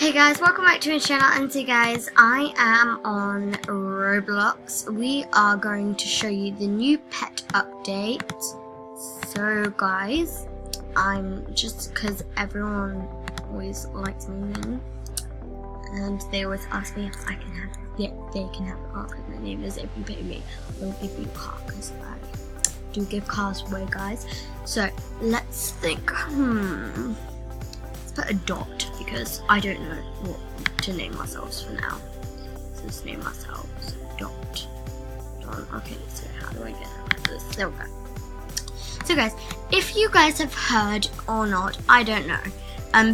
Hey guys, welcome back to my channel, and today guys, I am on Roblox. We are going to show you the new pet update. So guys, because everyone always likes my name, and they always ask me if I can have they can have a car because my name is. If you pay me, I'll give you a car because I do give cars away, guys. So let's think. Put a dot because I don't know what to name ourselves for now. So let's name ourselves dot. Okay, so how do I get out of this? There we go. So guys, if you guys have heard or not, I don't know.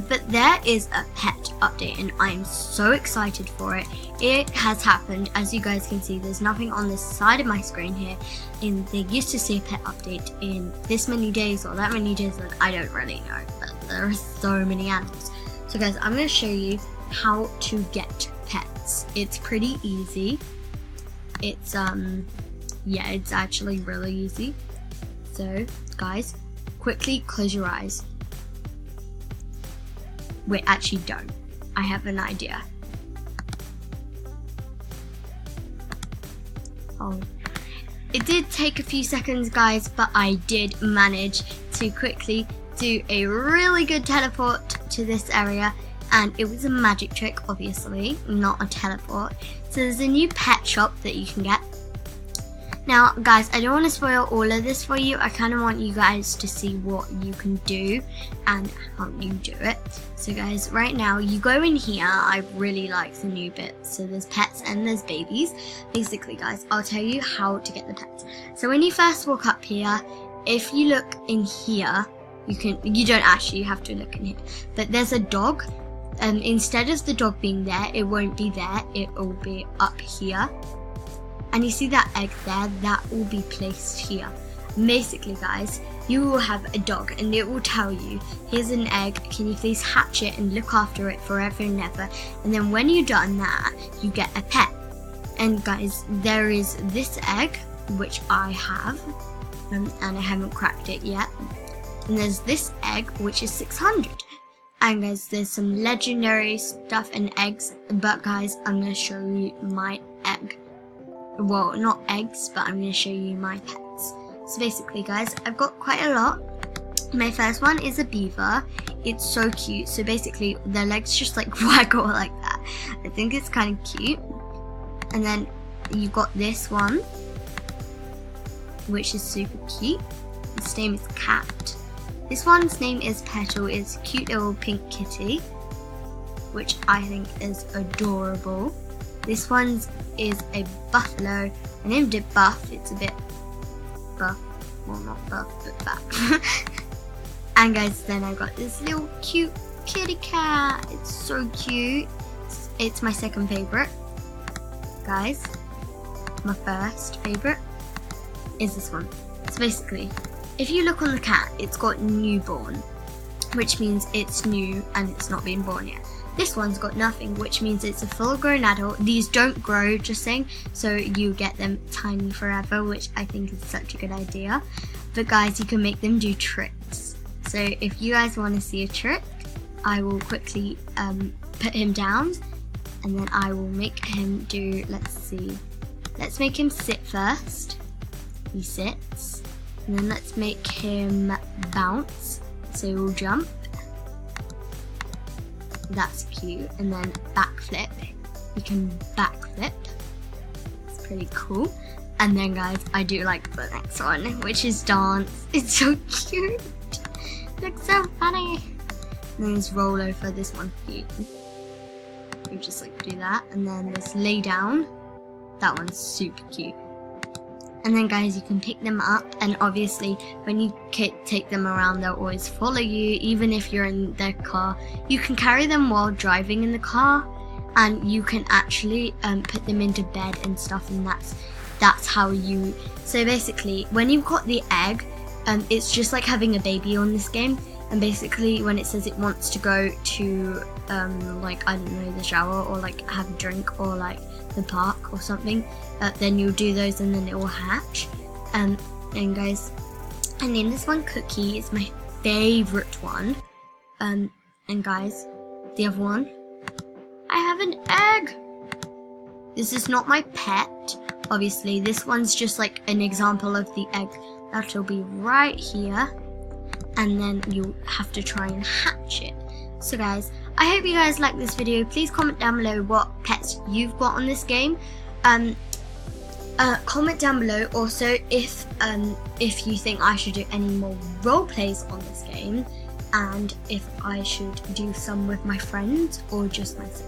But there is a pet update and I'm so excited for it. It has happened. As you guys can see, there's nothing on this side of my screen here. And they used to say pet update in this many days or that many days, like I don't really know. But there are so many animals. So guys, I'm going to show you how to get pets. It's pretty easy. It's yeah, it's actually really easy. So guys, quickly close your eyes. Wait, actually don't. I have an idea. Oh, it did take a few seconds, guys, but I did manage to quickly do a really good teleport to this area, and it was a magic trick, obviously, not a teleport. So there's a new pet shop that you can get. Now guys, I don't want to spoil all of this for you. I kind of want you guys to see what you can do and how you do it. So guys, right now you go in here. I really like the new bit. So there's pets and there's babies. Basically guys, I'll tell you how to get the pets. So when you first walk up here, if you look in here, you don't actually have to look in here, but there's a dog. Instead of the dog being there, it won't be there, it will be up here. And you see that egg there, that will be placed here. Basically guys, you will have a dog and it will tell you, here's an egg, can you please hatch it and look after it forever and ever. And then when you've done that, you get a pet. And guys, there is this egg, which I have, and I haven't cracked it yet. And there's this egg, which is 600. And guys, there's some legendary stuff and eggs, but guys, I'm going to show you my egg. Well, not eggs, but I'm going to show you my pets. So basically guys, I've got quite a lot. My first one is a beaver. It's so cute. So basically their legs just like waggle like that. I think it's kind of cute. And then you got this one, which is super cute. Its name is Cat. This one's name is Petal. It's a cute little pink kitty, which I think is adorable. This one's is a buffalo. I named it Buff. It's a bit buff. Well, not buff, but fat. And guys, then I got this little cute kitty cat. It's so cute. It's my second favorite. Guys, my first favorite is this one. So basically, if you look on the cat, it's got newborn, which means it's new and it's not been born yet. This one's got nothing, which means it's a full-grown adult. These don't grow, just saying, so you get them tiny forever, which I think is such a good idea. But guys, you can make them do tricks. So if you guys want to see a trick, I will quickly put him down, and then I will make him do, let's make him sit first. He sits, and then let's make him bounce, so he'll jump. That's cute. And then backflip. You can backflip. It's pretty cool. And then guys, I do like the next one, which is dance. It's so cute. It looks so funny. And then there's roll over. This one cute. You just like do that. And then there's lay down. That one's super cute. And then guys, you can pick them up, and obviously when you take them around, they'll always follow you, even if you're in their car. You can carry them while driving in the car, and you can actually put them into bed and stuff, and that's how you. So basically, when you've got the egg, it's just like having a baby on this game. And basically, when it says it wants to go to like, I don't know, the shower or like have a drink or like the park or something, then you'll do those and then it will hatch. And guys, I named this one Cookie. It's my favorite one. And guys, the other one I have an egg. This is not my pet, obviously. This one's just like an example of the egg that'll be right here. And then you'll have to try and hatch it. So guys, I hope you guys like this video. Please comment down below what pets you've got on this game. Comment down below also if you think I should do any more role plays on this game, and if I should do some with my friends or just myself.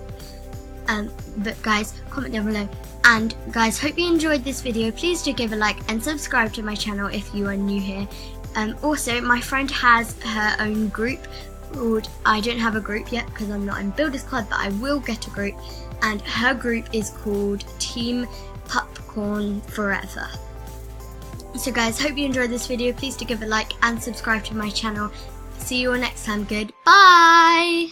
But guys, comment down below. And guys, hope you enjoyed this video. Please do give a like and subscribe to my channel if you are new here. Also, my friend has her own group called, I don't have a group yet because I'm not in Builders Club, but I will get a group, and her group is called Team Popcorn Forever. So guys, hope you enjoyed this video. Please do give a like and subscribe to my channel. See you all next time. Goodbye.